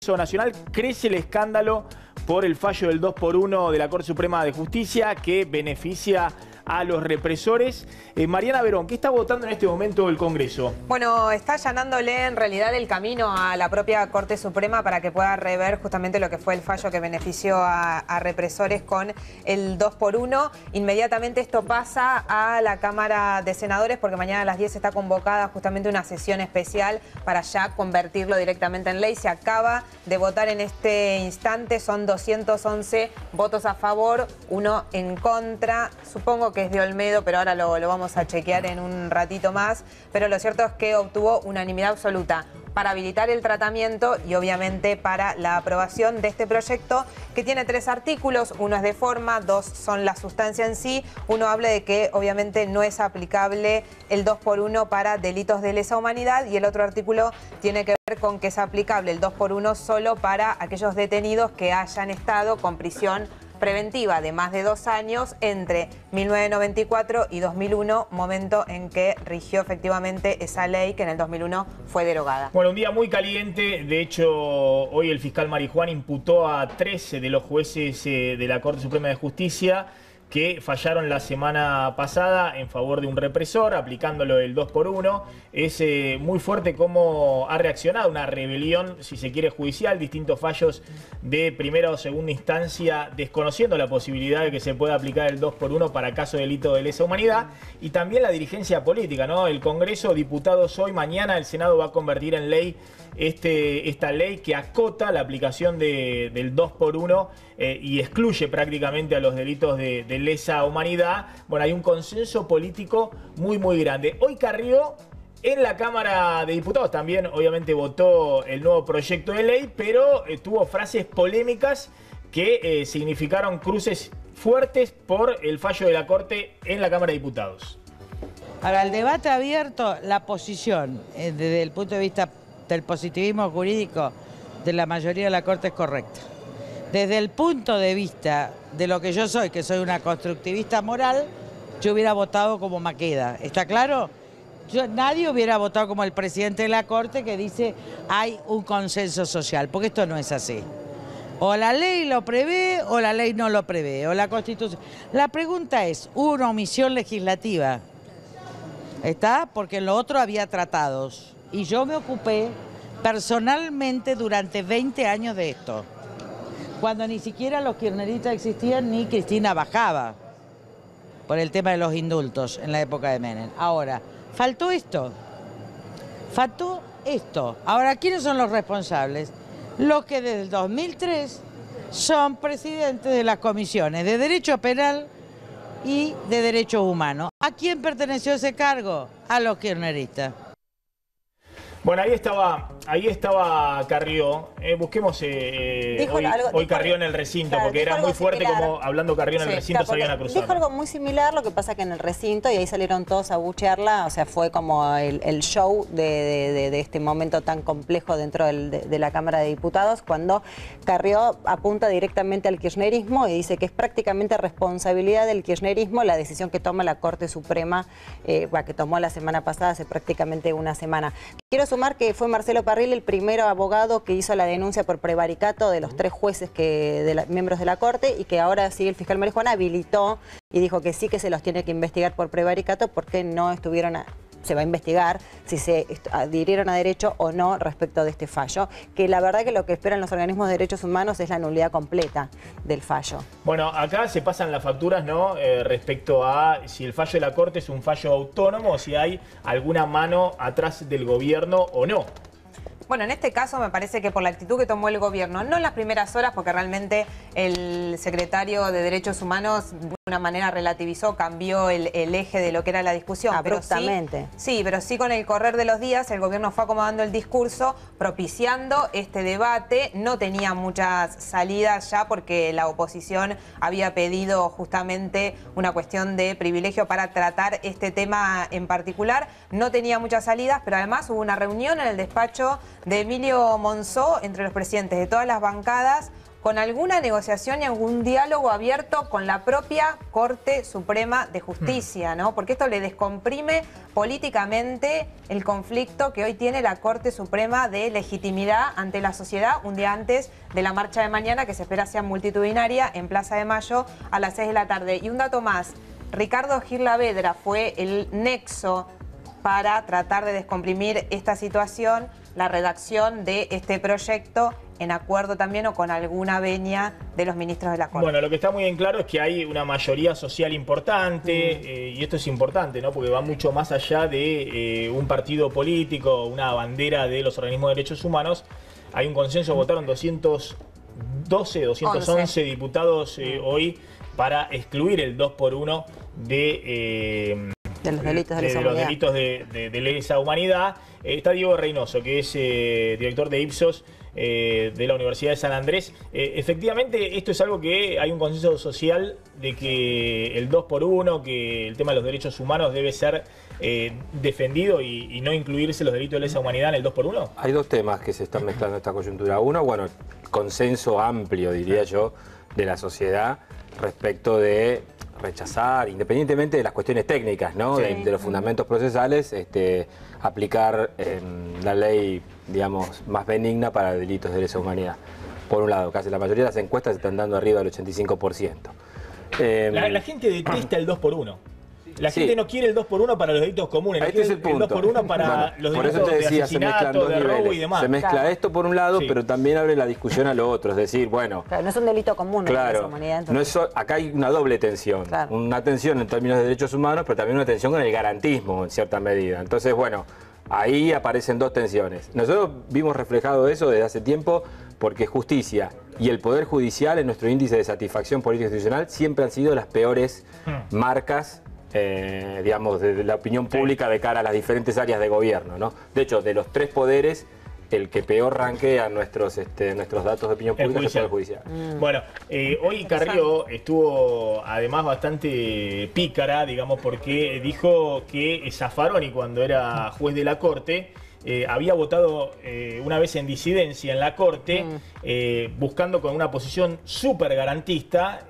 Congreso Nacional crece el escándalo por el fallo del 2 por 1 de la Corte Suprema de Justicia que beneficia a los represores. Mariana Verón, ¿qué está votando en este momento el Congreso? Bueno, está allanándole en realidad el camino a la propia Corte Suprema para que pueda rever justamente lo que fue el fallo que benefició a represores con el 2 por 1. Inmediatamente esto pasa a la Cámara de Senadores porque mañana a las 10 está convocada justamente una sesión especial para ya convertirlo directamente en ley. Se acaba de votar en este instante, son 211 votos a favor, 1 en contra. Supongo que es de Olmedo, pero ahora lo vamos a chequear en un ratito más. Pero lo cierto es que obtuvo unanimidad absoluta para habilitar el tratamiento y obviamente para la aprobación de este proyecto que tiene 3 artículos. Uno es de forma, 2 son la sustancia en sí. Uno habla de que obviamente no es aplicable el 2 por 1 para delitos de lesa humanidad y el otro artículo tiene que ver con que es aplicable el 2 por 1 solo para aquellos detenidos que hayan estado con prisión preventiva de más de 2 años entre 1994 y 2001, momento en que rigió efectivamente esa ley que en el 2001 fue derogada. Bueno, un día muy caliente. De hecho, hoy el fiscal Marijuán imputó a 13 de los jueces de la Corte Suprema de Justicia que fallaron la semana pasada en favor de un represor, aplicándolo el 2 por 1. Es muy fuerte cómo ha reaccionado una rebelión, si se quiere, judicial, distintos fallos de primera o segunda instancia, desconociendo la posibilidad de que se pueda aplicar el 2 por 1 para caso de delito de lesa humanidad, y también la dirigencia política, ¿no? El Congreso, diputados hoy, mañana el Senado va a convertir en ley esta ley que acota la aplicación del 2 por 1 y excluye prácticamente a los delitos de lesa humanidad. Bueno, hay un consenso político muy grande. Hoy Carrió en la Cámara de Diputados también obviamente votó el nuevo proyecto de ley, pero tuvo frases polémicas que significaron cruces fuertes por el fallo de la Corte en la Cámara de Diputados. Para el debate abierto, la posición desde el punto de vista del positivismo jurídico de la mayoría de la Corte es correcta. Desde el punto de vista de lo que yo soy, que soy una constructivista moral, yo hubiera votado como Maqueda. ¿Está claro? Nadie hubiera votado como el presidente de la Corte que dice hay un consenso social, porque esto no es así. O la ley lo prevé o la ley no lo prevé, o la Constitución. La pregunta es, ¿hubo una omisión legislativa? ¿Está? Porque en lo otro había tratados. Y yo me ocupé personalmente durante 20 años de esto. Cuando ni siquiera los kirchneristas existían ni Cristina bajaba por el tema de los indultos en la época de Menem. Ahora, faltó esto. Faltó esto. Ahora, ¿quiénes son los responsables? Los que desde el 2003 son presidentes de las comisiones de Derecho Penal y de Derechos Humanos. ¿A quién perteneció ese cargo? A los kirchneristas. Bueno, ahí estaba Carrió. Busquemos hoy Carrió en el recinto, claro, porque era muy fuerte similar. Como hablando Carrió en el recinto salían a cruzar. Dijo algo muy similar, lo que pasa que en el recinto, y ahí salieron todos a buchearla, o sea, fue como el show de este momento tan complejo dentro de la Cámara de Diputados, cuando Carrió apunta directamente al kirchnerismo y dice que es prácticamente responsabilidad del kirchnerismo la decisión que toma la Corte Suprema, que tomó la semana pasada, hace prácticamente una semana. Quiero sumar que fue Marcelo Parrilli el primer abogado que hizo la denuncia por prevaricato de los 3 jueces miembros de la Corte, y que ahora sí el fiscal Marijuán habilitó y dijo que sí que se los tiene que investigar por prevaricato porque no estuvieron se va a investigar si se adhirieron a derecho o no respecto de este fallo, que la verdad que lo que esperan los organismos de derechos humanos es la nulidad completa del fallo. Bueno, acá se pasan las facturas, ¿no? Respecto a si el fallo de la Corte es un fallo autónomo o si hay alguna mano atrás del gobierno o no. Bueno, en este caso me parece que por la actitud que tomó el gobierno, no en las primeras horas, porque realmente el secretario de Derechos Humanos de una manera relativizó, cambió el eje de lo que era la discusión. Abruptamente. Pero sí con el correr de los días el gobierno fue acomodando el discurso, propiciando este debate. No tenía muchas salidas ya porque la oposición había pedido justamente una cuestión de privilegio para tratar este tema en particular. No tenía muchas salidas, pero además hubo una reunión en el despacho de Emilio Monzó entre los presidentes de todas las bancadas con alguna negociación y algún diálogo abierto con la propia Corte Suprema de Justicia, ¿no? Porque esto le descomprime políticamente el conflicto que hoy tiene la Corte Suprema de legitimidad ante la sociedad un día antes de la marcha de mañana, que se espera sea multitudinaria en Plaza de Mayo a las 6 de la tarde. Y un dato más, Ricardo Gil Lavedra fue el nexo para tratar de descomprimir esta situación, la redacción de este proyecto en acuerdo también o con alguna venia de los ministros de la Corte. Bueno, lo que está muy en claro es que hay una mayoría social importante, y esto es importante, ¿no? Porque va mucho más allá de un partido político, una bandera de los organismos de derechos humanos. Hay un consenso, votaron 211 diputados hoy para excluir el 2x1 de los delitos de lesa humanidad. Está Diego Reynoso, que es director de Ipsos de la Universidad de San Andrés. Efectivamente, esto es algo que hay un consenso social de que el 2x1, que el tema de los derechos humanos debe ser defendido y no incluirse los delitos de lesa humanidad en el 2x1. Hay dos temas que se están mezclando en esta coyuntura. Uno, bueno, consenso amplio, diría yo, de la sociedad respecto de rechazar, independientemente de las cuestiones técnicas, ¿no? Sí. De los fundamentos procesales, aplicar la ley, digamos, más benigna para delitos de lesa humanidad. Por un lado, casi la mayoría de las encuestas están dando arriba del 85%. La gente detesta el 2x1. La gente no quiere el 2x1 para los delitos comunes, este es el punto. El 2x1 para los por eso delitos te decía, de asesinato, de robo y demás. Se mezcla esto por un lado, pero también abre la discusión a lo otro. Es decir, bueno... Claro, no es un delito común en la humanidad. Entonces... No es, acá hay una doble tensión. Claro. Una tensión en términos de derechos humanos, pero también una tensión con el garantismo, en cierta medida. Entonces, bueno, ahí aparecen dos tensiones. Nosotros vimos reflejado eso desde hace tiempo porque justicia y el Poder Judicial en nuestro índice de satisfacción política institucional siempre han sido las peores marcas digamos, de la opinión pública de cara a las diferentes áreas de gobierno, ¿no? De hecho, de los tres poderes, el que peor ranquea nuestros datos de opinión pública es el Poder Judicial. Bueno, hoy Carrió estuvo además bastante pícara, digamos, porque dijo que Zaffaroni, cuando era juez de la Corte, había votado una vez en disidencia en la Corte, buscando con una posición súper garantista,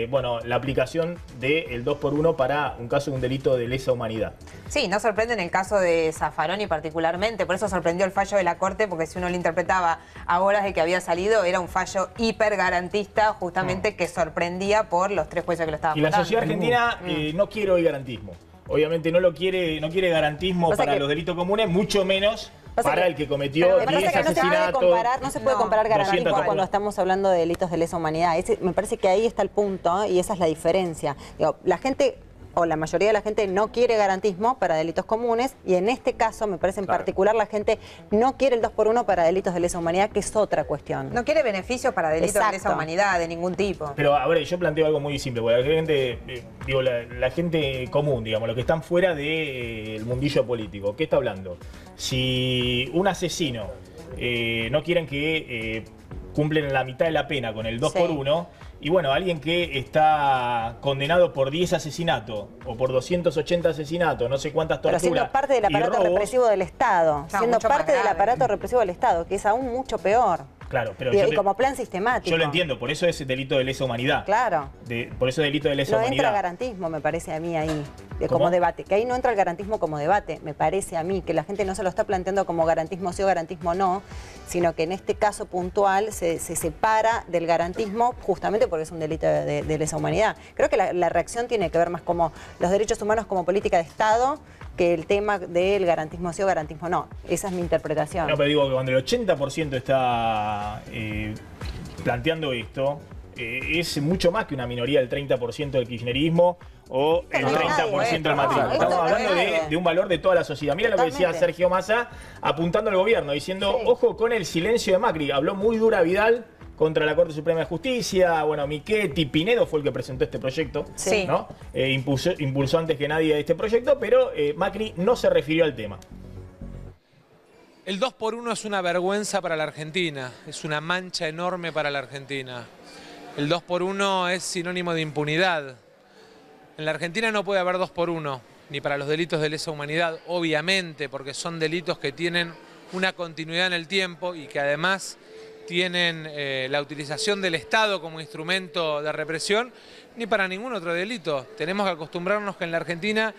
bueno, la aplicación del 2x1 para un caso de un delito de lesa humanidad. Sí, no sorprende en el caso de Zaffaroni particularmente, por eso sorprendió el fallo de la Corte, porque si uno lo interpretaba a horas de que había salido, era un fallo hiper garantista, justamente que sorprendía por los tres jueces que lo estaban votando. Y la sociedad argentina no quiere hoy garantismo. Obviamente no quiere garantismo para los delitos comunes, mucho menos para el que cometió 10 asesinatos. No se puede comparar garantismo cuando estamos hablando de delitos de lesa humanidad. Me parece que ahí está el punto y esa es la diferencia. Digo, la gente, o la mayoría de la gente, no quiere garantismo para delitos comunes y en este caso, me parece en particular, la gente no quiere el 2x1 para delitos de lesa humanidad, que es otra cuestión. No quiere beneficios para delitos de lesa humanidad de ningún tipo. Pero a ver, yo planteo algo muy simple, porque la gente, la gente común, digamos, los que están fuera del mundillo político, ¿qué está hablando? Si un asesino no quieren que cumplen la mitad de la pena con el 2x1, y bueno, alguien que está condenado por 10 asesinatos o por 280 asesinatos, no sé cuántas torturas. Pero siendo parte del aparato represivo del Estado, siendo parte del aparato represivo del Estado, que es aún mucho peor. Claro, pero y como plan sistemático. Yo lo entiendo, por eso es delito de lesa humanidad. Claro. Por eso es delito de lesa humanidad. No entra garantismo, me parece a mí ahí, como debate. Que ahí no entra el garantismo como debate, me parece a mí, que la gente no se lo está planteando como garantismo sí o garantismo no, sino que en este caso puntual se separa del garantismo justamente porque es un delito de lesa humanidad. Creo que la reacción tiene que ver más como los derechos humanos como política de Estado, que el tema del garantismo sí o garantismo no. Esa es mi interpretación. No, pero digo que cuando el 80% está planteando esto, es mucho más que una minoría del 30% del kirchnerismo o el 30% del macrismo. Estamos hablando de un valor de toda la sociedad. Mira lo que decía Sergio Massa apuntando al gobierno, diciendo, ojo con el silencio de Macri. Habló muy dura Vidal contra la Corte Suprema de Justicia, bueno, Michetti, Pinedo fue el que presentó este proyecto, ¿no? Impulsó antes que nadie este proyecto, pero Macri no se refirió al tema. El 2x1 es una vergüenza para la Argentina, es una mancha enorme para la Argentina. El 2x1 es sinónimo de impunidad. En la Argentina no puede haber 2x1, ni para los delitos de lesa humanidad, obviamente, porque son delitos que tienen una continuidad en el tiempo y que además tienen la utilización del Estado como instrumento de represión, ni para ningún otro delito. Tenemos que acostumbrarnos que en la Argentina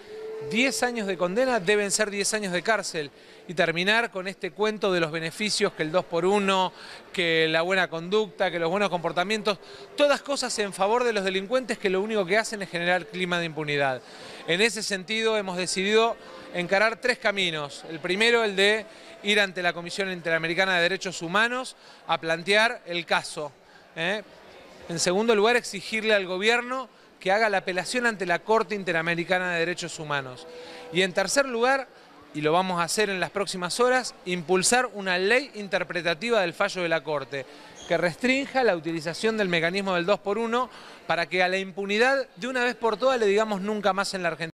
10 años de condena deben ser 10 años de cárcel y terminar con este cuento de los beneficios, que el 2x1, que la buena conducta, que los buenos comportamientos, todas cosas en favor de los delincuentes que lo único que hacen es generar clima de impunidad. En ese sentido hemos decidido encarar 3 caminos. El primero, el de ir ante la Comisión Interamericana de Derechos Humanos a plantear el caso. En segundo lugar, exigirle al gobierno que haga la apelación ante la Corte Interamericana de Derechos Humanos. Y en tercer lugar, y lo vamos a hacer en las próximas horas, impulsar una ley interpretativa del fallo de la Corte que restrinja la utilización del mecanismo del 2x1 para que a la impunidad de una vez por todas le digamos nunca más en la Argentina.